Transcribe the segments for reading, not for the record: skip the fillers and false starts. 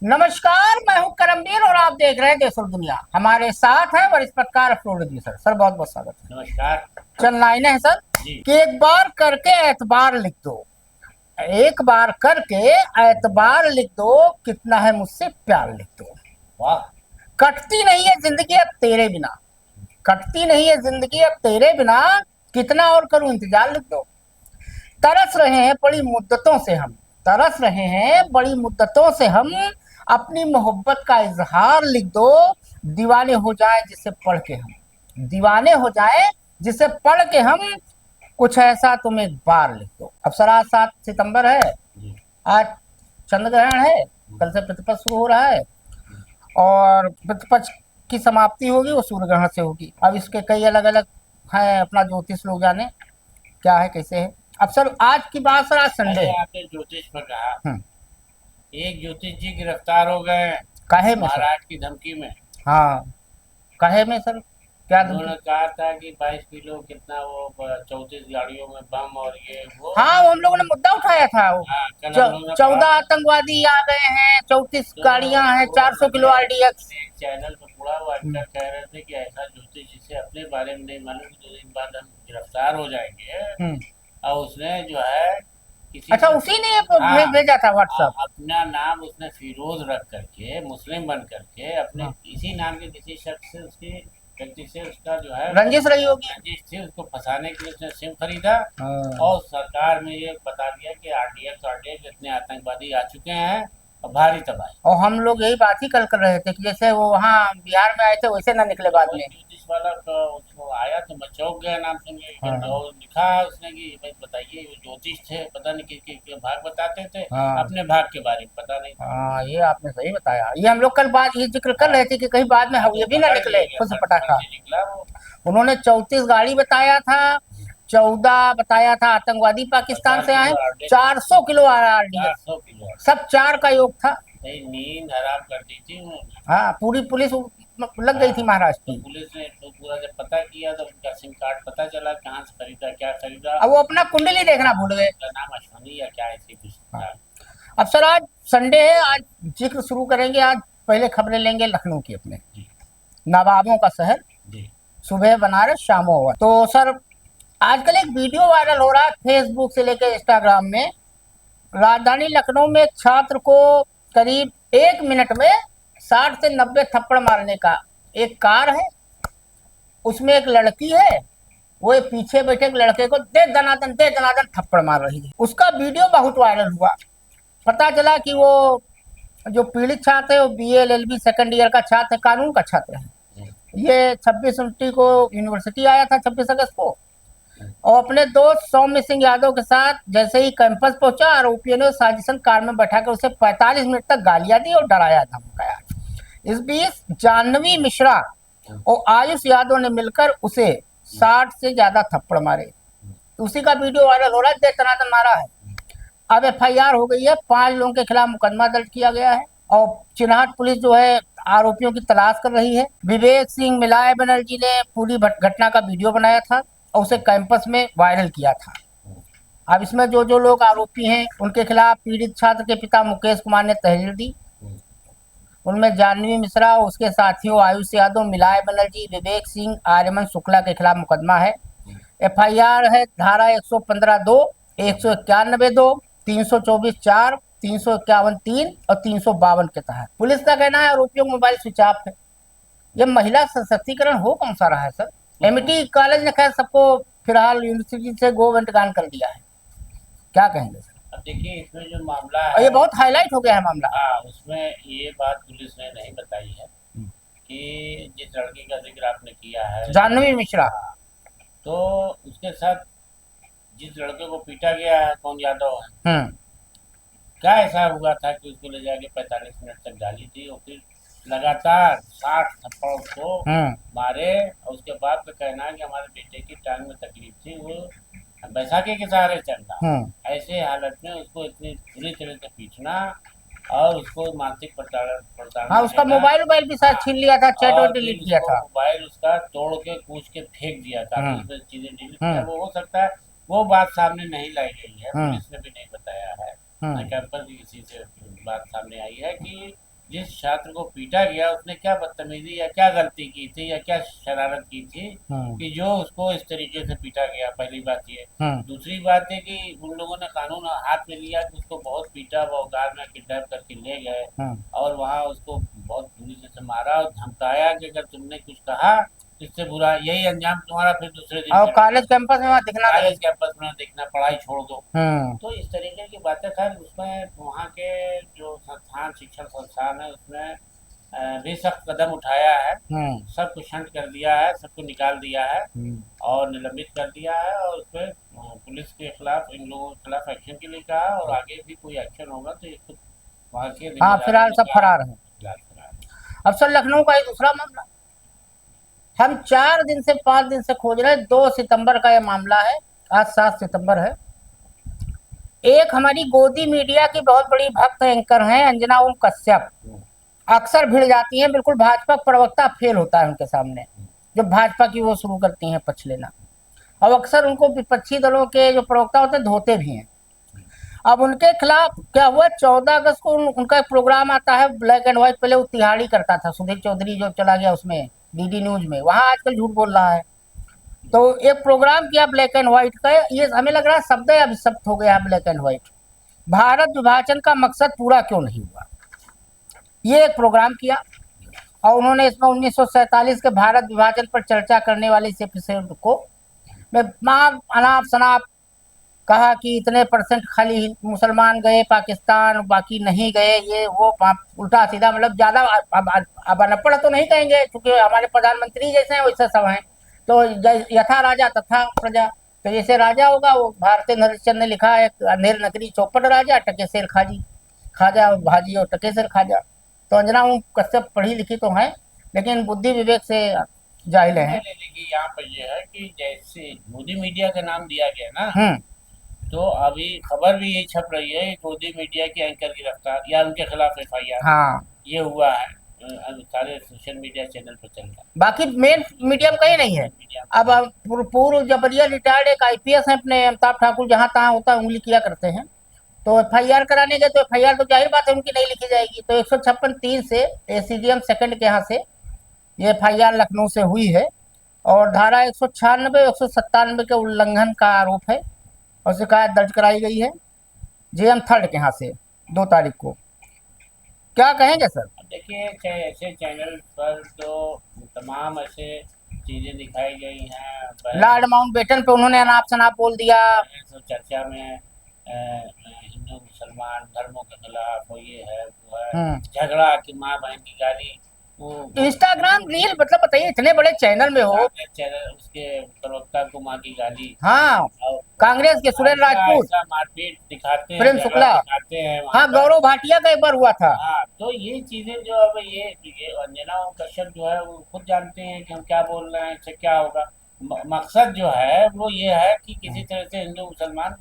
नमस्कार, मैं हूं करमवीर और आप देख रहे हैं देश और दुनिया। हमारे साथ है वरिष्ठ पत्रकार अफरोज सर। सर बहुत बहुत स्वागत है। नमस्कार चल लाइने है सर जी। कि एक बार करके एतबार लिख दो, एक बार करके एतबार लिख दो, कितना है मुझसे प्यार लिख दो। वाह। कटती नहीं है जिंदगी अब तेरे बिना, कटती नहीं है जिंदगी अब तेरे बिना, कितना और करूं इंतजार लिख दो। तरस रहे हैं बड़ी मुद्दतों से हम, तरस रहे हैं बड़ी मुद्दतों से हम, अपनी मोहब्बत का इजहार लिख दो। दीवाने हो जाए जिसे पढ़ के हम, दीवाने हो जाए जिसे पढ़ के हम, कुछ ऐसा तुम एक बार लिख दो। अब सर आज 7 सितंबर है, जी। आज चंद्र ग्रहण है, कल से पितृपक्ष शुरू हो रहा है और पितृपक्ष की समाप्ति होगी वो सूर्य ग्रहण से होगी। अब इसके कई अलग अलग हैं, अपना ज्योतिष लोग जाने क्या है कैसे है। अब सर आज की बात, सर आज संडे अरे है। आपने ज्योतिष पर कहा, हम्म, एक ज्योतिष जी गिरफ्तार हो गए हैं काहे में सर? महाराष्ट्र की धमकी में। हाँ, काहे में सर, क्या उन्होंने धमकी? कहा था कि 22 किलो कितना वो 34 गाड़ियों में बम और ये वो। हाँ, वो हम लोगों ने मुद्दा उठाया था वो। हाँ, कल हम लोगों ने 14 बात। आतंकवादी आ गए हैं, 34 तो गाड़ियां हैं, वो 400 किलो आरडीएक्स। मैंने एक चैनल पर पूरा वो एंकर कह रहे थे कि ऐसा ज्योतिष जिसे अपने बारे में नहीं मालूम, 2 दिन बाद हम गिरफ्तार हो जाएंगे। हम्म। और उसने जो है किसी अच्छा, से, उसी ने ये हाँ, भेजा था व्हाट्सएप। अपना नाम उसने फिरोज रख करके, मुस्लिम बन करके, अपने हाँ, इसी नाम के किसी शख्स से, उसकी व्यक्ति से उसका जो है रंजिश रही होगी। रंजिश थी, उसको फंसाने के लिए उसने सिम खरीदा। हाँ। और सरकार में ये बता दिया कि आरडीएक्स आरडीएक्स इतने आतंकवादी आ चुके हैं और भारी तबाही। और हम लोग यही बात ही कल कर रहे थे कि जैसे वो वहाँ बिहार में आए थे वैसे ना निकले तो बाद वही में। ज्योतिष वाला का उसको आया तो मैं चौंक गया नाम सुन के। हाँ। और लिखा है उसने कि भाई बताइए, वो ज्योतिष थे, पता नहीं किस भाग बताते थे, हाँ। अपने भाग के बारे में पता नहीं था। हाँ, ये आपने सही बताया। ये हम लोग कल बात ये जिक्र कर हाँ। रहे थे कि कहीं बाद में हाँ, ये तो भी ना पकड़ निकले लिया गया, खुद फर्जी पटाखा। निकला वो। उन्होंने 34 गाड़ी बताया था, 14 बताया था आतंकवादी पाकिस्तान पचास से आए, किलो आरडे 400 किलो चार आरडीएक्स, सौ किलो सब चार का योग था। नहीं, नींद हराम कर दी थी उन्होंने। हाँ, पूरी पुलिस लग गई हाँ, थी महाराष्ट्र तो की। पुलिस ने तो पूरा जब पता किया तो उनका सिम कार्ड पता चला, कहाँ से खरीदा, क्या खरीदा। अब वो अपना कुंडली देखना भूल गए। उनका नाम अश्वनी या क्या ऐसे कुछ हाँ। था। अब सर आज संडे है, आज जिक्र शुरू करेंगे। आज पहले खबरें लेंगे लखनऊ की अपने। जी। नवाबों का शहर, जी। सुबह बनारस शामों अवध। तो सर आजकल एक वीडियो वायरल हो रहा है फेसबुक से लेकर इंस्टाग्राम में। राजधानी लखनऊ में एक छात्र को करीब 1 मिनट में 60 से 90 थप्पड़ मारने का, एक कार है उसमें एक लड़की है, वो पीछे बैठे एक लड़के को दे दनादन थप्पड़ मार रही है। उसका वीडियो बहुत वायरल हुआ। पता चला कि वो जो पीड़ित छात्र है वो BA LLB सेकंड ईयर का छात्र है, कानून का छात्र है। हम्म, ये 26 उनती को यूनिवर्सिटी आया था, 26 अगस्त को। हम्म, और अपने दोस्त सौम्य सिंह यादव के साथ जैसे ही कैंपस पहुंचा, आरोपियों ने साजिशन कार में बैठाकर उसे 45 मिनट तक गालियां दी और डराया धमकाया। इस बीच जाह्नवी मिश्रा हम्म, और आयुष यादव ने मिलकर उसे 60 से ज्यादा थप्पड़ मारे। उसी का वीडियो वायरल हो रहा है, दे दनादन मारा है। अब FIR हो गई है, 5 लोगों के खिलाफ मुकदमा दर्ज किया गया है और चिन्हाट पुलिस जो है आरोपियों की तलाश कर रही है। विवेक सिंह मिलाय बनर्जी ने पूरी घटना का वीडियो बनाया था और उसे कैंपस में वायरल किया था। अब इसमें जो जो लोग आरोपी हैं उनके खिलाफ पीड़ित छात्र के पिता मुकेश कुमार ने तहरीर दी। हम्म, उनमें जाह्नवी मिश्रा और उसके साथियों आयुष यादव, मिलाय बनर्जी, विवेक सिंह, आर्यमन शुक्ला के खिलाफ मुकदमा है। FIR है धारा 115(2), 191(2), 324(4), 351(3) और 352 के तहत। पुलिस का कहना है आरोपियों का मोबाइल स्विच ऑफ है। ये महिला सशक्तिकरण हो कौन सा रहा है सर? MIT कॉलेज ने खैर सबको फिलहाल यूनिवर्सिटी से गोवंटगान कर दिया है, क्या कहेंगे सर? अब देखिए इसमें जो मामला और ये है, बहुत हाईलाइट हो गया है मामला। हाँ, उसमें ये बात पुलिस ने नहीं बताई है कि जिस लड़की का जिक्र आपने किया है, जाह्नवी मिश्रा। हाँ, तो उसके साथ जिस लड़के को पीटा गया है, कौन यादव है, हम्म। क्या ऐसा हुआ था कि उसको ले जाके 45 मिनट तक गाली दी और फिर लगातार 60 थप्पड़ उसको हम्म। मारे। और उसके बाद तो कहना है कि हमारे बेटे की टांग में तकलीफ थी, वो बैसाखी के सहारे चल हम्म। रहा। ऐसे हालत में उसको इतनी बुरी तरह से पीटना और उसको मानसिक हाँ, प्रताड़ना उसका देना। मोबाइल भी शायद हाँ, छीन लिया था, चैट और और डिलीट फिर किया उसको था। मोबाइल उसका तोड़ के कूच के फेंक दिया, काफी हम्म। उसमें चीजें डिलीट किया। हम्म। वो हो सकता है वो बात सामने नहीं लाई गई है, हम्म। पुलिस ने भी नहीं बताया है, ना हम्म। कैंपस की किसी से बात सामने आई है कि जिस छात्र को पीटा गया उसने क्या बदतमीजी या क्या गलती की थी या क्या शरारत की थी कि जो उसको इस तरीके से पीटा गया। पहली बात ये। दूसरी बात है कि उन लोगों ने कानून हाथ में लिया कि उसको बहुत पीटा, वो कार में किडनैप करके ले गए और वहाँ उसको बहुत बुरी से मारा और धमकाया कि अगर तुमने कुछ कहा इससे बुरा यही अंजाम तुम्हारा फिर दूसरे दिन और कॉलेज कैंपस में वहाँ दिखना नहीं। कॉलेज कैंपस में दिखना, पढ़ाई छोड़ दो। तो इस तरीके की बातें। खैर उसमें वहाँ के जो संस्थान, शिक्षण संस्थान है, उसमें भी सख्त कदम उठाया है। सबको शंट कर दिया है, सबको निकाल दिया है और निलंबित कर दिया है और उसमें पुलिस के खिलाफ, इन लोगों के खिलाफ एक्शन के लिए कहा और आगे भी कोई एक्शन होगा तो ये खुद वहाँ के हाँ, फिलहाल सब फरार हैं। अब सर लखनऊ का एक दूसरा मामला हम 4 दिन से 5 दिन से खोज रहे हैं। 2 सितंबर का ये मामला है, आज 7 सितंबर है। एक हमारी गोदी मीडिया की बहुत बड़ी भक्त एंकर हैं अंजना ओम कश्यप, अक्सर भिड़ जाती हैं। बिल्कुल भाजपा प्रवक्ता फेल होता है उनके सामने जब भाजपा की वो शुरू करती हैं पक्ष लेना। अब अक्सर उनको विपक्षी दलों के जो प्रवक्ता होते हैं धोते भी हैं। अब उनके खिलाफ क्या हुआ, 14 अगस्त को उनका एक प्रोग्राम आता है ब्लैक एंड व्हाइट। पहले वो तिहाड़ी करता था, सुधीर चौधरी जो चला गया उसमें डीडी न्यूज में, वहां आजकल झूठ बोल रहा है। तो एक प्रोग्राम किया ब्लैक एंड व्हाइट का, ये हमें लग रहा है शब्द अभिशप्त हो गया है ब्लैक एंड व्हाइट। भारत विभाजन का मकसद पूरा क्यों नहीं हुआ, ये एक प्रोग्राम किया और उन्होंने इसमें 1947 के भारत विभाजन पर चर्चा करने वाले इस एपिसोड को में अनाप शनाप कहा कि इतने % खाली मुसलमान गए पाकिस्तान, बाकी नहीं गए, ये वो उल्टा सीधा, मतलब ज्यादा अब अनपढ़ तो नहीं कहेंगे क्योंकि हमारे प्रधानमंत्री जैसे हैं वैसे सब हैं। तो यथा राजा तथा प्रजा, तो जैसे राजा होगा वो भारतीय नरेशन ने लिखा है, अंधेर नगरी चौपट राजा, टके शेर खाजी, खाजा भाजी और टके शेर खाजा। तो अंजना कश्यप पढ़ी लिखी तो है लेकिन बुद्धि विवेक से जाहिल है। देखिए यहाँ पर ये है कि जैसे मोदी मीडिया का नाम दिया गया ना, तो अभी खबर भी यही छप रही है कि मोदी मीडिया के एंकर गिरफ्तार या उनके खिलाफ FIR। हाँ, ये हुआ है, सारे सोशल मीडिया चैनल पर चल रहा है, बाकी मेन मीडियम कहीं नहीं है। अब पूर्व जबरिया रिटायर्ड एक IPS है अपने अमिताभ ठाकुर, जहाँ तहाँ होता है उंगली किया करते हैं। तो FIR कराने गए तो FIR तो जाहिर बात है उनकी नहीं लिखी जाएगी। तो 156(3) से ACGM सेकंड के यहाँ से ये FIR लखनऊ से हुई है और धारा 196 197 के उल्लंघन का आरोप है और शिकायत दर्ज कराई गई है JM 3 के यहाँ से 2 तारीख को। क्या कहेंगे सर? देखिए ऐसे चैनल पर तो तमाम ऐसे चीजें दिखाई गई हैं। लॉर्ड माउंटबेटन पे उन्होंने अनाप शनाप बोल दिया, चर्चा में हिंदू मुसलमान धर्मों के खिलाफ, वो ये है वो है, झगड़ा कि माँ बहन की गाली। इंस्टाग्राम रील, मतलब बताइए इतने बड़े चैनल में हो, चैनल उसके प्रवक्ता को माँ की गाली। हाँ, कांग्रेस के सुरेंद्र राजपूत मारपीट दिखाते हैं, प्रेम शुक्ला दिखाते हैं। हाँ, गौरव भाटिया का एक बार हुआ था। हाँ, तो ये चीजें जो अब ये अंजना कश्यप जो है वो खुद जानते हैं कि हम क्या बोल रहे हैं, इससे क्या होगा। मकसद जो है वो ये है कि किसी तरह से हिंदू मुसलमान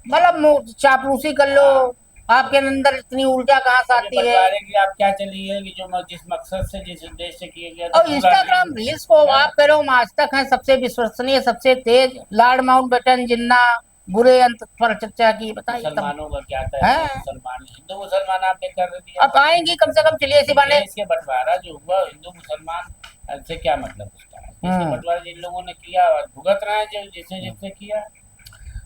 मतलब चापलूसी कर लो। आपके अंदर इतनी ऊर्जा कहाँ से आती है कि आप क्या चलिए कि जो जिस मकसद से, जिस उद्देश्य से किए गए। और इंस्टाग्राम रील्स को आप कह रहे हो आज तक है सबसे विश्वसनीय, सबसे तेज। लॉर्ड माउंटबेटन जिन्ना बुरे अंत पर चर्चा की, बताइए मुसलमानों का क्या है? मुसलमान हिंदू मुसलमान आपने कर दिया, अब आएंगी कम से कम। चलिए इसी बहाने इसके बंटवारा जो हुआ हिंदू मुसलमान से क्या मतलब उसका है? बंटवारा जिन लोगों ने किया भुगत रहे हैं जो जिसने किया।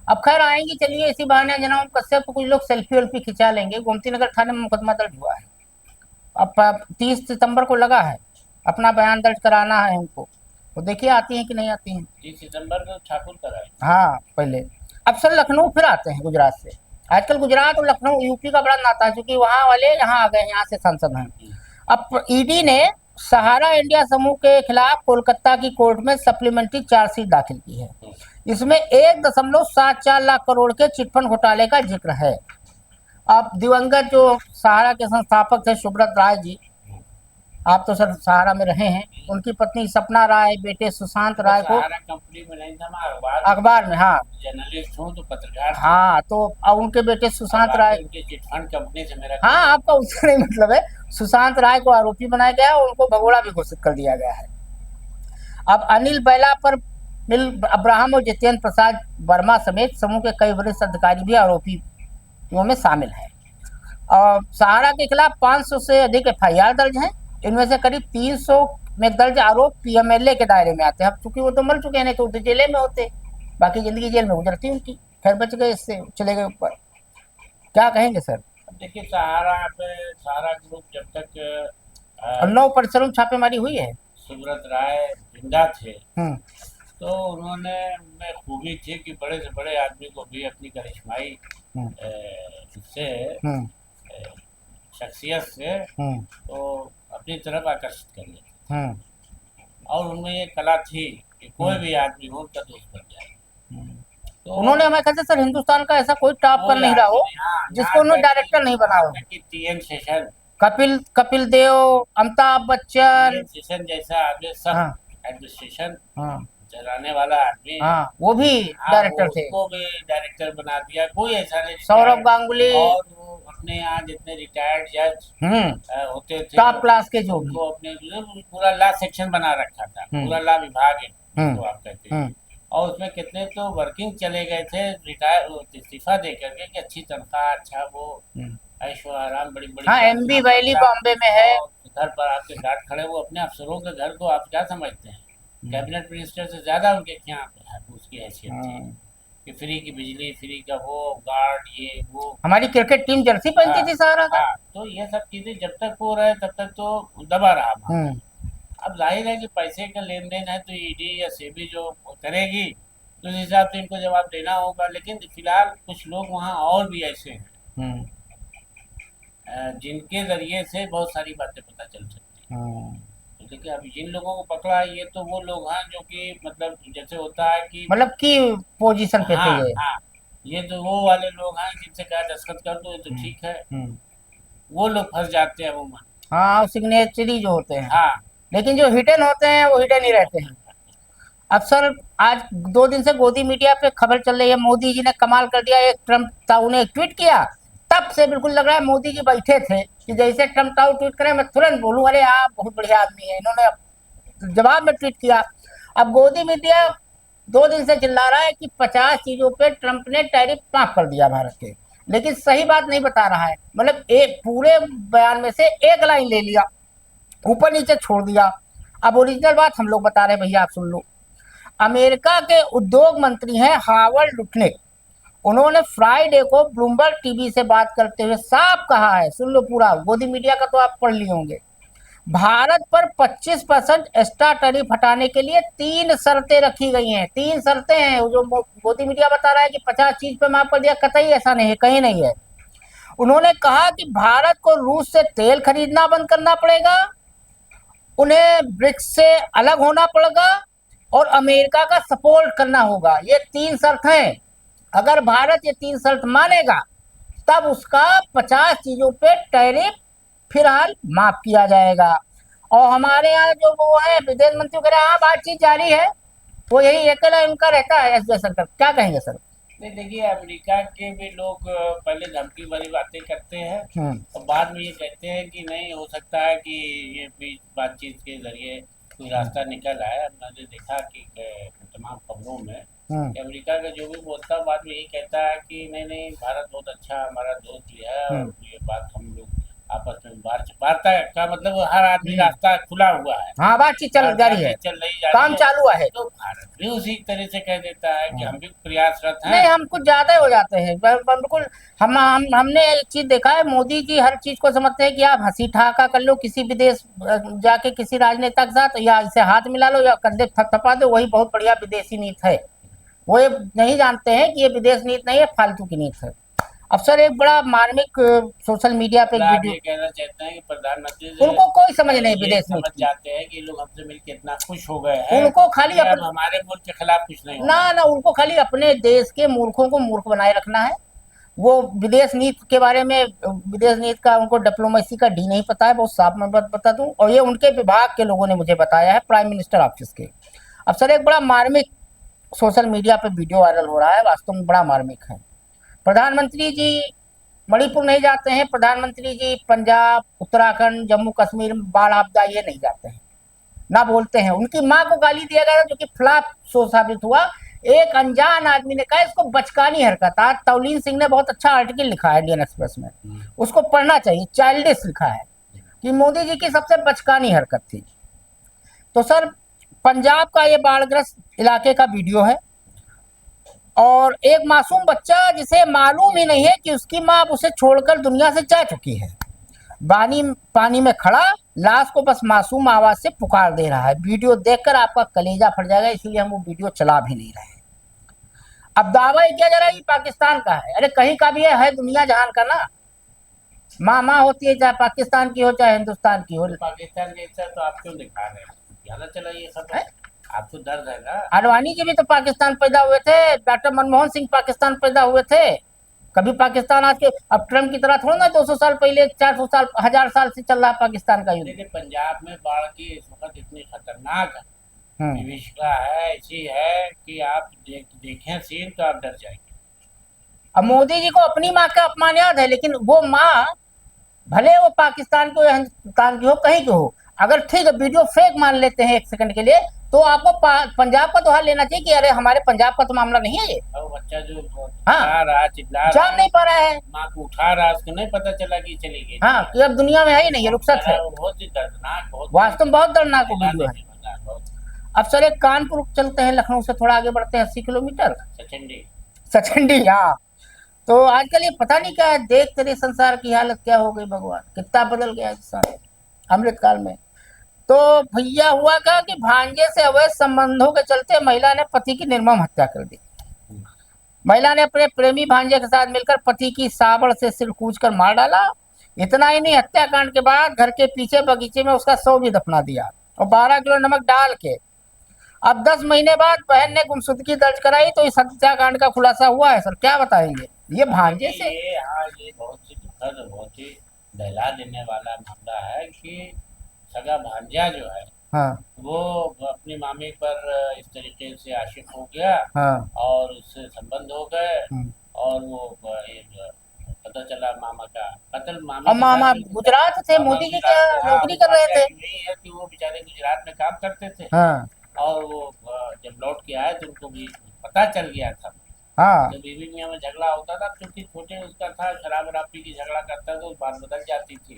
अब खैर आएंगी, चलिए इसी बहाने जनाब कश्यप को कुछ लोग सेल्फी वेल्फी खिंचा लेंगे। गोमती नगर थाने में मुकदमा दर्ज हुआ है। अब 30 सितंबर को लगा है अपना बयान दर्ज कराना है उनको, तो देखिए आती हैं कि नहीं आती हैं। 30 सितंबर को ठाकुर कराए। हाँ पहले। अब सर लखनऊ फिर आते हैं गुजरात से। आजकल गुजरात और लखनऊ यूपी का बड़ा नाता है क्योंकि वहाँ वाले यहाँ आ गए, यहाँ से सांसद हैं। अब ईडी ने सहारा इंडिया समूह के खिलाफ कोलकाता की कोर्ट में सप्लीमेंट्री चार्जशीट दाखिल की है। इसमें 1.74 लाख करोड़ के चिटफंड घोटाले का जिक्र है। अब दिवंगत जो सहारा के संस्थापक थे सुब्रत राय जी, आप तो सर सहारा में रहे हैं, उनकी पत्नी सपना राय, बेटे सुशांत राय को कंपनी में नहीं था, अखबार में, हाँ जर्नलिस्ट हूँ तो पत्रकार, हाँ, तो उनके बेटे सुशांत राय, चिटफंड कंपनी से मेरा, हाँ आपका उससे नहीं मतलब है। सुशांत राय को आरोपी बनाया गया और उनको भगोड़ा भी घोषित कर दिया गया है। अब अनिल बैला पर मिल अब्राहम और जितेंद्र प्रसाद वर्मा समेत समूह के कई वरिष्ठ अधिकारी भी आरोपियों में शामिल हैं। और सहारा के खिलाफ 500 से अधिक FIR दर्ज हैं। इनमें से करीब 300 में दर्ज आरोप PMLA के दायरे में आते हैं। अब चूंकि वो तो मर चुके हैं, नहीं तो जेले में होते, बाकी जिंदगी जेल में गुजरती उनकी। खैर बच गए, इससे चले गए ऊपर। क्या कहेंगे सर? देखिए, सहारा ग्रुप जब तक और 9 परिसरों में छापेमारी हुई है। सुब्रत राय जिंदा थे हम्म तो उन्होंने उनमें खूबी थी कि बड़े से बड़े आदमी को भी अपनी करिश्माई हम्म इससे हम्म शख्सियत से हम्म तो अपनी तरफ आकर्षित कर लेते। हम्म और उनमें ये कला थी कि कोई भी आदमी हो उनका दोस्त बन जाए। तो उन्होंने हमारे ख्याल से सर हिंदुस्तान का ऐसा कोई टॉप कर कोई नहीं रहा हो आदमी, हाँ, जिसको उन्होंने डायरेक्टर नहीं बना हो। TN शेषन, कपिल देव, अमिताभ बच्चन। जैसा आदमी सब हाँ एडमिनिस्ट्रेशन हाँ चलाने वाला आदमी, हाँ, वो भी हाँ, डायरेक्टर थे। उसको भी डायरेक्टर बना दिया। कोई ऐसा नहीं, सौरभ गांगुली। और वो अपने यहाँ जितने रिटायर्ड जज होते थे टॉप क्लास के जो भी, वो अपने पूरा लॉ सेक्शन बना रखा था, पूरा लॉ विभाग है जिसको आप कहते हैं। और उसमें कितने तो वर्किंग चले गए थे रिटायर इस्तीफा दे करके कि अच्छी तनख्वाह, अच्छा वो ऐशो आराम, बड़ी बड़ी। हाँ, MB वैली बॉम्बे में है। घर पर आपके गार्ड खड़े, वो अपने अफसरों के घर को आप क्या समझते हैं, कैबिनेट मिनिस्टर से ज्यादा उनके यहाँ उसकी हैसियत थी कि फ्री की बिजली, फ्री का वो गार्ड, ये वो। हमारी क्रिकेट टीम जर्सी पहनती थी सहारा का। तो ये सब चीजें जब तक हो रहे तब तक तो दबा रहा। अब जाहिर है कि पैसे का लेन देन है तो ED या SEBI जो करेगी तो उस हिसाब से इनको जवाब देना होगा। लेकिन फिलहाल कुछ लोग वहाँ और भी ऐसे हैं जिनके जरिए से बहुत सारी बातें पता चल सकती हैं। तो देखिए, अभी जिन लोगों को पकड़ा है ये तो वो लोग हैं जो कि मतलब जैसे होता है कि मतलब की पोजीशन पे थे ये। हाँ, ये तो वो वाले लोग हैं जिनसे कहा दस्तखत कर दो ये तो ठीक है, वो लोग फंस जाते हैं अमूमन। हाँ, सिग्नेचरी जो होते हैं। हाँ, लेकिन जो हिडन होते हैं वो हिडन ही रहते हैं। अब सर आज 2 दिन से गोदी मीडिया पे खबर चल रही है, मोदी जी ने कमाल कर दिया। एक ट्रम्प था, उन्हें एक ट्वीट किया, तब से बिल्कुल लग रहा है मोदी जी बैठे थे कि जैसे ट्रम्प था ट्वीट करे मैं तुरंत बोलूं अरे हाँ बहुत बढ़िया आदमी है। इन्होंने जवाब में ट्वीट किया। अब गोदी मीडिया 2 दिन से चिल्ला रहा है कि 50 चीजों पे ट्रम्प ने टैरिफ माफ कर दिया भारत के, लेकिन सही बात नहीं बता रहा है। मतलब एक पूरे बयान में से एक लाइन ले लिया, ऊपर नीचे छोड़ दिया। अब ओरिजिनल बात हम लोग बता रहे हैं, भैया आप सुन लो। अमेरिका के उद्योग मंत्री हैं हावर्ड लुटनिक। उन्होंने फ्राइडे को ब्लूमबर्ग टीवी से बात करते हुए साफ कहा है, सुन लो पूरा, गोदी मीडिया का तो आप पढ़ लिए होंगे। भारत पर 25% एक्स्ट्रा टैरिफ हटाने के लिए 3 शर्तें रखी गई हैं। 3 शर्तें हैं। जो गोदी मीडिया बता रहा है कि 50 चीज पे माफ कर दिया, कतई ऐसा नहीं है, कहीं नहीं है। उन्होंने कहा कि भारत को रूस से तेल खरीदना बंद करना पड़ेगा, उन्हें ब्रिक्स से अलग होना पड़ेगा और अमेरिका का सपोर्ट करना होगा। ये 3 शर्त हैं। अगर भारत ये 3 शर्त मानेगा तब उसका 50 चीजों पे टैरिफ फिलहाल माफ किया जाएगा। और हमारे यहाँ जो वो है विदेश मंत्री कह रहे हैं हाँ बातचीत जारी है, वो यही अकेला उनका रहता है एस जयशंकर। क्या कहेंगे सर? नहीं, देखिए, अमेरिका के भी लोग पहले धमकी भरी बातें करते हैं और बाद में ये कहते हैं कि नहीं हो सकता है कि ये बीच बातचीत के जरिए कोई रास्ता निकल आए। मैंने देखा कि तमाम खबरों में कि अमेरिका का जो भी बोलता बाद में यही कहता है कि नहीं भारत बहुत अच्छा हमारा दोस्त भी है और ये बात हम लोग आपस में वार्ता का मतलब हर आदमी रास्ता खुला हुआ है। हाँ, बातचीत चल रही है, काम चालू है। तो भारत भी उसी तरह से कह देता है कि हम भी प्रयासरत हैं। नहीं, हम कुछ ज्यादा हो जाते हैं बिल्कुल। हमने एक चीज देखा है, मोदी जी हर चीज को समझते हैं कि आप हंसी ठहाका कर लो किसी विदेश जाके किसी राजनेता के साथ, या इसे हाथ मिला लो या कंधे थपथपा दो, वही बहुत बढ़िया विदेशी नीति है। वो ये नहीं जानते हैं कि ये विदेश नीति नहीं है, फालतू की नीति है। अब सर एक बड़ा मार्मिक सोशल मीडिया पे वीडियो कहना चाहते हैं कि प्रधानमंत्री उनको कोई समझ नहीं विदेश समझ नीति। जाते हैं कि लोग हमसे मिलकर इतना खुश हो गए हैं, उनको खाली हमारे मुल्क के खिलाफ कुछ नहीं ना, उनको खाली अपने देश के मूर्खों को मूर्ख बनाए रखना है। वो विदेश नीति के बारे में, विदेश नीति का उनको डिप्लोमेसी का डी नहीं पता है, बहुत साफ मैं बता दूं। और ये उनके विभाग के लोगों ने मुझे बताया है, प्राइम मिनिस्टर ऑफिस के। अब सर एक बड़ा मार्मिक सोशल मीडिया पे वीडियो वायरल हो रहा है, वास्तव में बड़ा मार्मिक है। प्रधानमंत्री जी मणिपुर नहीं जाते हैं, प्रधानमंत्री जी पंजाब, उत्तराखंड, जम्मू कश्मीर में बाढ़ आपदा ये नहीं जाते हैं, ना बोलते हैं। उनकी माँ को गाली दिया गया जो कि फ्लॉप शो साबित हुआ। एक अनजान आदमी ने कहा इसको बचकानी हरकत। आज तवलीन सिंह ने बहुत अच्छा आर्टिकल लिखा है इंडियन एक्सप्रेस में, उसको पढ़ना चाहिए। चाइल्डिश लिखा है कि मोदी जी की सबसे बचकानी हरकत थी। तो सर पंजाब का ये बाढ़ग्रस्त इलाके का वीडियो है और एक मासूम बच्चा जिसे मालूम ही नहीं है कि उसकी माँ उसे छोड़कर दुनिया से जा चुकी है, पानी में खड़ा लाश को बस मासूम आवाज से पुकार दे रहा है। वीडियो देखकर आपका कलेजा फट जाएगा, इसीलिए हम वो वीडियो चला भी नहीं रहे। अब दावा ये किया जा रहा है कि पाकिस्तान का है, अरे कहीं का भी है दुनिया जहान का ना। माँ होती है, चाहे पाकिस्तान की हो चाहे हिंदुस्तान की हो। पाकिस्तान के इच्छा तो आप क्यों दिखा रहे हैं? ज्यादा चला ये सब है? आपको दर्द है ना? अडवाणी जी भी तो पाकिस्तान पैदा हुए थे, डॉक्टर मनमोहन सिंह पाकिस्तान पैदा हुए थे। कभी पाकिस्तान आज के अब ट्रम्प की तरह थोड़ा ना 200 साल पहले 400 साल 1000 साल से चल रहा है पाकिस्तान का युद्ध। देखिए पंजाब में बाढ़ की इस वक्त इतनी खतरनाक विभीषिका है, ऐसी है कि आप देखें सीन तो आप डर जाएंगे। अब मोदी जी को अपनी माँ का अपमान याद है, लेकिन वो माँ भले वो पाकिस्तान की हो या हिंदुस्तान की हो, कहीं की हो, अगर ठीक है वीडियो फेक मान लेते हैं एक सेकंड के लिए, तो आपको पंजाब का तो हाल लेना चाहिए कि अरे हमारे पंजाब का तो मामला नहीं है ये। वो बच्चा जो हाँ चिल्ला जान नहीं पा रहा है, माँ को उठा रहा, उसको नहीं पता चला कि चली गई। हाँ कि अब दुनिया में है ही नहीं, रुखसत है। बहुत ही दर्दनाक, बहुत वास्तव में बहुत दर्दनाक वीडियो है। अब सर एक कानपुर चलते हैं, लखनऊ से थोड़ा आगे बढ़ते हैं 80 किलोमीटर। सचंडी हाँ। तो आजकल ये पता नहीं क्या है, देख तेरे संसार की हालत क्या हो गई भगवान, कितना बदल गया इंसान अमृतकाल में। तो भैया हुआ क्या कि भांजे से अवैध संबंधों के चलते महिला ने पति की निर्मम हत्या कर दी। महिला ने अपने प्रेमी भांजे के साथ मिलकर पति की साबड़ से सिर कूचकर मार डाला। इतना ही नहीं, हत्याकांड के बाद घर के पीछे बगीचे में उसका शव भी दफना दिया और 12 किलो नमक डाल के। अब 10 महीने बाद बहन ने गुमशुदगी दर्ज कराई तो इस हत्याकांड का खुलासा हुआ है। सर क्या बताएंगे ये भांजे से? ये बहुत ही दुखद, बहुत ही दहला देने वाला मामला है कि सगा भांजा जो है वो अपनी मामी पर इस तरीके से आशिक हो गया और उससे संबंध हो गए और वो पता चला मामा का कत्ल। मामा गुजरात थे, मोदी जी क्या नौकरी कर रहे थे। यही है कि वो बेचारे गुजरात में काम करते थे और वो जब लौट के आए तो उनको भी पता चल गया था। तो बीवी मियाँ में झगड़ा होता था, क्योंकि छोटे उसका था, शराब वराब पी की झगड़ा करता था, तो बात बदल जाती थी।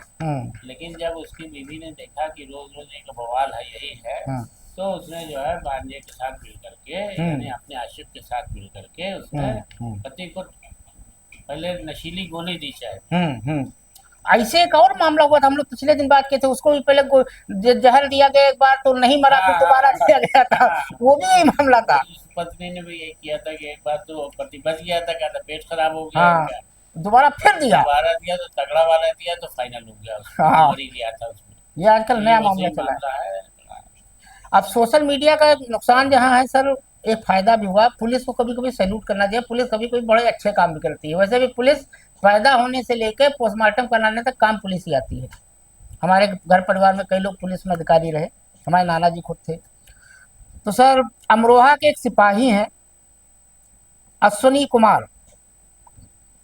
लेकिन जब उसकी बीवी ने देखा कि रोज रोज एक बवाल है यही है, तो उसने जो है भांजे के साथ मिल करके, यानी अपने आशिक के साथ मिल करके उसने पति को पहले नशीली गोली दी चाहे। ऐसे एक और मामला हुआ था, हम लोग पिछले दिन बात किए थे, उसको भी पहले जहर दिया गया एक बार तो नहीं मरा, फिर दोबारा दिया गया था, वो भी यही मामला था। पत्नी ने भी यही किया था कि एक बार तो पति बच गया था, क्या था पेट खराब हो गया, दोबारा फिर दिया, दोबारा दिया तो तगड़ा वाला दिया तो फाइनल हो गया, मरी गया था उसमें। ये आजकल नया मामला चला है। अब सोशल मीडिया का नुकसान जहाँ है सर, एक फायदा भी हुआ। पुलिस को कभी कभी सैल्यूट करना चाहिए, पुलिस कभी कभी बड़े अच्छे काम भी करती है। वैसे भी पुलिस पैदा होने से लेकर पोस्टमार्टम कराने तक काम पुलिस ही आती है। हमारे घर परिवार में कई लोग पुलिस में अधिकारी रहे, हमारे नाना जी खुद थे। तो सर अमरोहा के एक सिपाही हैं अश्विनी कुमार,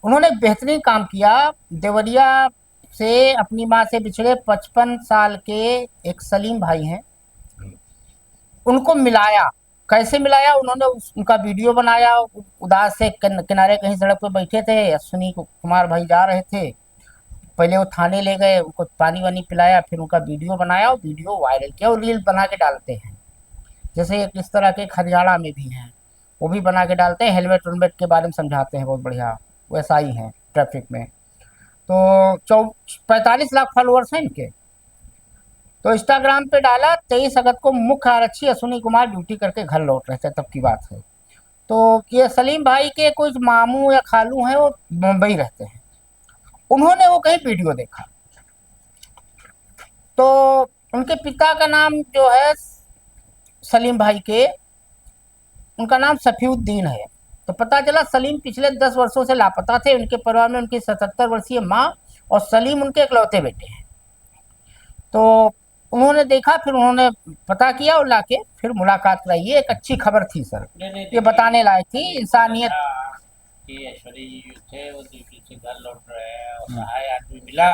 उन्होंने बेहतरीन काम किया। देवरिया से अपनी माँ से बिछड़े 55 साल के एक सलीम भाई हैं, उनको मिलाया। कैसे मिलाया? उन्होंने उनका वीडियो बनाया, उदास से किनारे कहीं सड़क पे बैठे थे, अश्विनी कुमार भाई जा रहे थे, पहले वो थाने ले गए, उनको पानी वानी पिलाया, फिर उनका वीडियो बनाया और वीडियो वायरल किया और रील बना के डालते हैं। जैसे इस तरह के हरियाणा में भी हैं, वो भी बना के डालते हैं, हेलमेट वेलमेट के बारे में समझाते हैं, बहुत बढ़िया वैसा ही हैं ट्रैफिक में। तो 45 लाख फॉलोअर्स हैं इनके। तो इंस्टाग्राम पे डाला 23 अगस्त को मुख्य आरक्षी अश्विनी कुमार ड्यूटी करके घर लौट रहे थे, तब की बात है। तो ये सलीम भाई के कुछ मामू या खालू हैं, वो मुंबई रहते हैं, उन्होंने वो कहीं वीडियो देखा, तो उनके पिता का नाम जो है सलीम भाई के, उनका नाम सफीउद्दीन है। तो पता चला सलीम पिछले 10 वर्षों से लापता थे। उनके परिवार में उनकी 77 वर्षीय माँ और सलीम उनके इकलौते बेटे हैं। तो उन्होंने देखा, फिर उन्होंने पता किया और लाके फिर मुलाकात कराई। ये एक अच्छी खबर थी सर, ये बताने लायक थी। इंसानियत कि ऐश्वर्या जी जो थे वो ड्यूटी से घर लौट रहे हैं और सहाय आदमी मिला,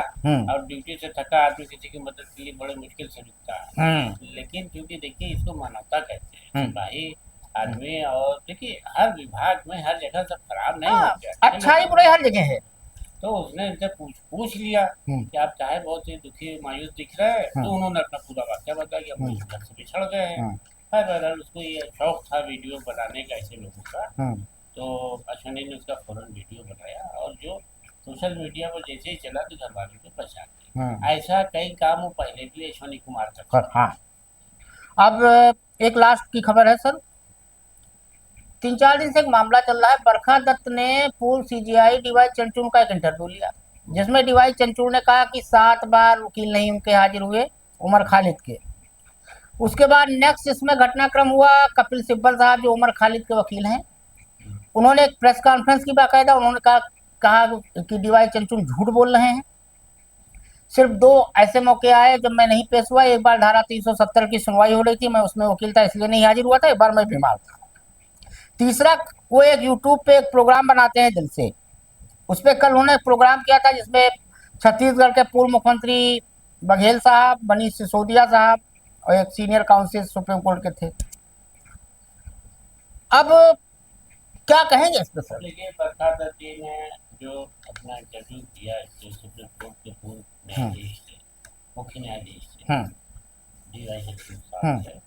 और ड्यूटी से थका आदमी किसी की मदद के लिए बड़े मुश्किल से रुकता है। लेकिन क्योंकि देखिए इसको मानवता कहते हैं भाई, आदमी। और देखिए हर विभाग में हर जगह सब खराब नहीं हाँ, होते, अच्छे अच्छाई लोग। बुराई हर जगह है। तो उसने इनसे पूछ लिया कि आप चाहे बहुत ही दुखी मायूस दिख रहे हैं, तो उन्होंने अपना पूरा वाक्य बताया कि हम इस घर से बिछड़ गए हैं। खैर बहरहाल उसको ये शौक था वीडियो बनाने का ऐसे लोगों का, तो अश्विनी ने उसका फौरन वीडियो बनाया और जो सोशल मीडिया पर जैसे ही चला तो घर वालों को पहचान लिया। ऐसा कई काम वो पहले भी अश्विनी कुमार करता। हाँ, अब एक लास्ट की खबर है सर। 3-4 दिन से एक मामला चल रहा है। बरखा दत्त ने पूर्व सीजीआई डीवाई चंद्रचूड़ का एक इंटरव्यू लिया, जिसमें डीवाई चंद्रचूड़ ने कहा कि 7 बार वकील नहीं उनके हाजिर हुए, उमर खालिद के। उसके बाद नेक्स्ट इसमें घटनाक्रम हुआ, कपिल सिब्बल साहब जो उमर खालिद के वकील हैं, उन्होंने एक प्रेस कॉन्फ्रेंस की बाकायदा, उन्होंने कहा कि डीवाई चंद्रचूड़ झूठ बोल रहे हैं। सिर्फ 2 ऐसे मौके आए जब मैं नहीं पेश हुआ। एक बार धारा 370 की सुनवाई हो रही थी, मैं उसमें वकील था इसलिए नहीं हाजिर हुआ था। एक बार मैं बीमार था। तीसरा, वो एक यूट्यूब पे एक प्रोग्राम बनाते हैं दिल से, उस पर कल उन्होंने प्रोग्राम किया था जिसमें छत्तीसगढ़ के पूर्व मुख्यमंत्री बघेल साहब, मनीष सिसोदिया साहब और एक सीनियर काउंसिल सुप्रीम कोर्ट के थे। अब क्या कहेंगे इस पर सर? देखिए बरखा दत्त जी ने जो अपना इंटरव्यू दिया सुप्रीम कोर्ट के पूर्व न्यायाधीश थे, मुख्य न्यायाधीश थे डीवाई चंद्रचूड़ साहब से,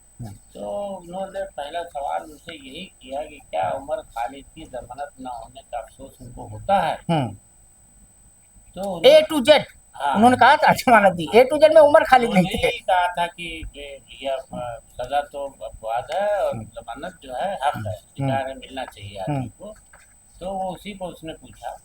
तो उन्होंने पहला सवाल उनसे यही किया कि क्या उमर खालिद की जमानत न होने का अफसोस उनको होता है। तो A to Z उन्होंने कहा था जमानत दी, A to Z में उमर खालिद नहीं थे। कहा था कि यह सजा तो अपवाद है और जमानत जो है हक है, अधिकार है, मिलना चाहिए आदमी को। तो वो उसी को उसने पूछा,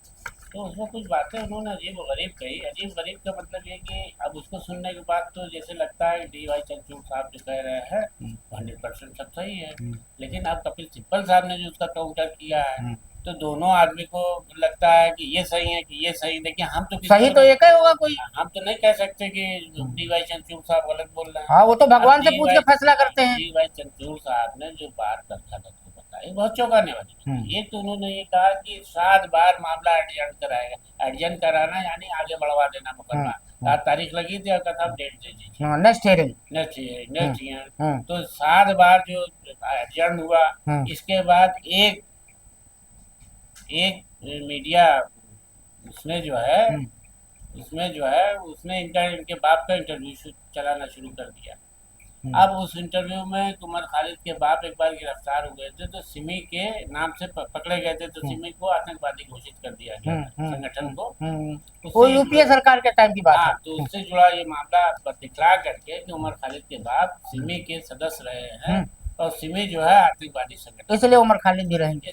तो उसमें कुछ बातें उन्होंने अजीब गरीब कही। अजीब गरीब का मतलब ये कि अब उसको सुनने के बाद तो जैसे लगता है डीवाई चंद्रचूड़ साहब जो कह रहे हैं 100% सब सही है, लेकिन अब कपिल सिब्बल साहब ने जो उसका काउंटर किया है, तो दोनों आदमी को लगता है कि ये सही है कि ये सही। देखिए हम तो सही तो एक ही होगा कोई, हम तो नहीं कह सकते कि डीवाई चंद्रचूड़ साहब गलत बोल रहे हैं। हाँ, वो तो भगवान से पूछ के फैसला करते हैं। डीवाई चंद्रचूड़ साहब ने जो बात बरखा दत्त को बताई बहुत चौंकाने वाली। एक तो उन्होंने ये कहा कि 7 बार मामला एडजर्न कराएगा। एडजर्न कराना यानी आगे बढ़वा देना मुकदमा। तारीख लगी थी और कहा डेट दे दीजिए, नेक्स्ट हियरिंग, नेक्स्ट ईयर। तो 7 बार जो एडजर्न हुआ, इसके बाद एक मीडिया उसने जो है उसने इनके बाप का इंटरव्यू चलाना शुरू कर दिया। अब उस इंटरव्यू में उमर खालिद के बाप एक बार गिरफ्तार हुए थे, तो सिमी के नाम से पकड़े गए थे, तो सिमी को आतंकवादी घोषित कर दिया गया संगठन को। वो यूपीए सरकार के टाइम की बात है। तो उससे जुड़ा ये मामला दिखला करके कि उमर खालिद के बाप सिमी के सदस्य रहे हैं और सिमी जो है आतंकवादी संगठन, इसलिए उमर खालिद भी रहेंगे।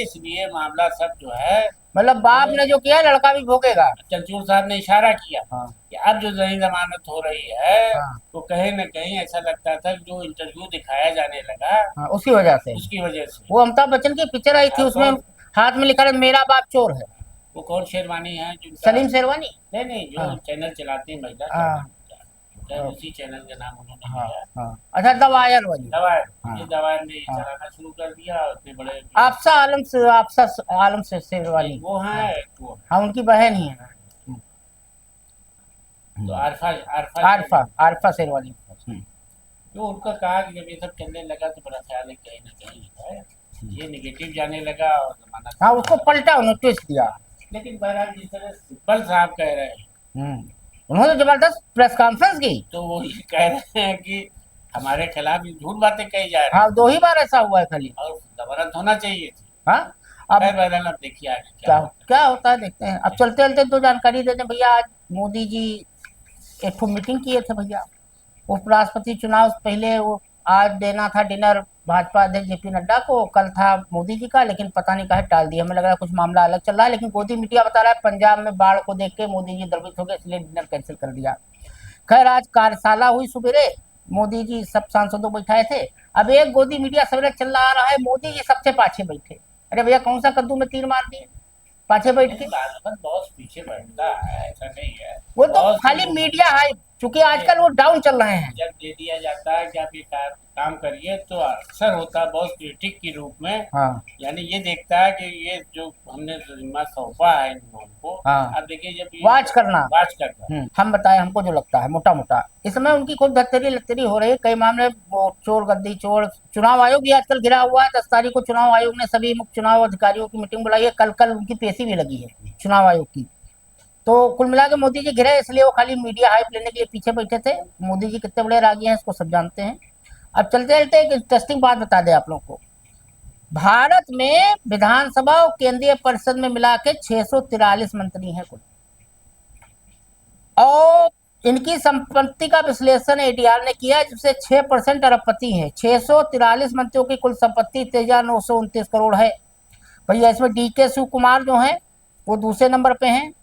इसलिए मामला सब जो है, मतलब बाप ने जो किया लड़का भी भोगेगा। चंद्रचूड़ साहब ने इशारा किया कि अब जो नई जमानत हो रही है, तो कहीं न कहीं ऐसा लगता था कि जो इंटरव्यू दिखाया जाने लगा उसकी वजह से वो अमिताभ बच्चन की पिक्चर आई थी, उसमें हाथ में लिखा है मेरा बाप चोर है। वो कौन शेरवानी है? सलीम शेरवानी? नहीं, जो चैनल चलाती है महिला, उसी चैनल का नाम उन्होंने लिया। अच्छा, दवायर वाली। दवायर ने चलाना शुरू कर दिया। उतने बड़े आपसा आलम से शेरवानी वो है, हाँ, उनकी बहन ही है। तो आरफा शेरवानी। तो उनका कहा कि जब ये सब चलने लगा तो बड़ा ख्याल है कहीं ना कहीं जो है ये निगेटिव जाने लगा और जमानत, हाँ, उसको पलटा, उन्होंने ट्विस्ट दिया। लेकिन बहरहाल जिस तरह सिब्बल साहब कह रहे हैं, उन्होंने जबरदस्त प्रेस कॉन्फ्रेंस की, तो वो ये कह रहे हैं कि हमारे खिलाफ झूठ बातें कही जा रही। हाँ, 2 ही बार ऐसा हुआ है खाली, और जमानत होना चाहिए थी। हाँ, अब बहरहाल अब देखिए आगे क्या होता है, देखते हैं। अब चलते चलते 2 जानकारी देते हैं भैया। आज मोदी जी एक मीटिंग किए थे भैया, उपराष्ट्रपति चुनाव से पहले। वो आज देना था डिनर भाजपा अध्यक्ष जेपी नड्डा को, कल था मोदी जी का, लेकिन पता नहीं कहा टाल दिया। हमें लग रहा है कुछ मामला अलग चल रहा है, लेकिन गोदी मीडिया बता रहा है पंजाब में बाढ़ को देख के मोदी जी द्रवित हो गए, इसलिए डिनर कैंसिल कर दिया। खैर, आज कार्यशाला हुई सुबेरे, मोदी जी सब सांसदों बैठाए थे। अब एक गोदी मीडिया सवेरे चल रहा है, मोदी जी सबसे पाछे बैठे। अरे भैया, कौन सा कद्दू में तीर मार दिए, पाछे बैठ के। बहुत पीछे बैठता है, ऐसा नहीं है। वो तो खाली मीडिया हाइप, क्योंकि आजकल वो डाउन चल रहे हैं। जब दे दिया जाता है कि आप ये काम करिए तो अक्सर होता है बहुत क्रिटिक के रूप में। हाँ यानी ये देखता है कि ये जो हमने जिम्मा सौंपा है इन लोगों को, हाँ अब देखिए जब वाच करना। हम बताएं, हमको जो लगता है मोटा मोटा इसमें उनकी खूब धत्तेरी लत्तेरी हो रही है। कई मामले वो चोर गद्दी चोर, चुनाव आयोग भी आजकल गिरा हुआ है। 10 तारीख को चुनाव आयोग ने सभी मुख्य चुनाव अधिकारियों की मीटिंग बुलाई है। कल कल उनकी पेशी भी लगी है चुनाव आयोग की। तो कुल मिला के मोदी जी घिरे, इसलिए वो खाली मीडिया हाइप लेने के लिए पीछे बैठे थे। मोदी जी कितने बड़े रागी हैं इसको सब जानते हैं। अब चलते चलते एक इंटरेस्टिंग बात बता दें आप लोगों को। भारत में विधानसभा और केंद्रीय परिषद में मिला के 643 मंत्री हैं कुल, और इनकी संपत्ति का विश्लेषण एडीआर ने किया जिससे 6% अरबपति है। 643 मंत्रियों की कुल संपत्ति 13,929 करोड़ है। भैया इसमें डीके शिव कुमार जो हैं वो दूसरे नंबर पे हैं।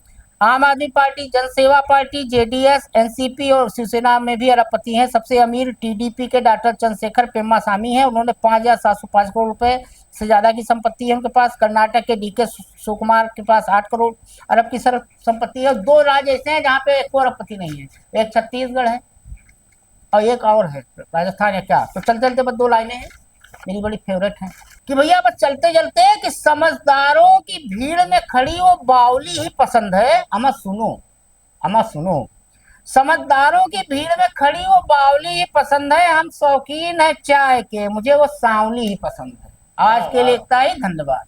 आम आदमी पार्टी, जनसेवा पार्टी, जेडीएस, एनसीपी और शिवसेना में भी अरबपति हैं। सबसे अमीर टीडीपी के डॉक्टर चंद्रशेखर पेम्मासामी हैं, उन्होंने 5,705 करोड़ रुपए से ज्यादा की संपत्ति है उनके पास। कर्नाटक के डीके शिवकुमार के पास 8 करोड़ अरब की संपत्ति है। 2 राज्य ऐसे हैं जहाँ पे एक अरबपति नहीं है, एक छत्तीसगढ़ है और एक और है राजस्थान या क्या। तो चलते चलते बस 2 लाइनें हैं मेरी बड़ी फेवरेट हैं कि भैया बस चलते चलते कि समझदारों की भीड़ में खड़ी वो बावली ही पसंद है। अमा सुनो, समझदारों की भीड़ में खड़ी वो बावली ही पसंद है। हम शौकीन है चाय के, मुझे वो सांवली ही पसंद है। आज के लिए इतना ही, धन्यवाद।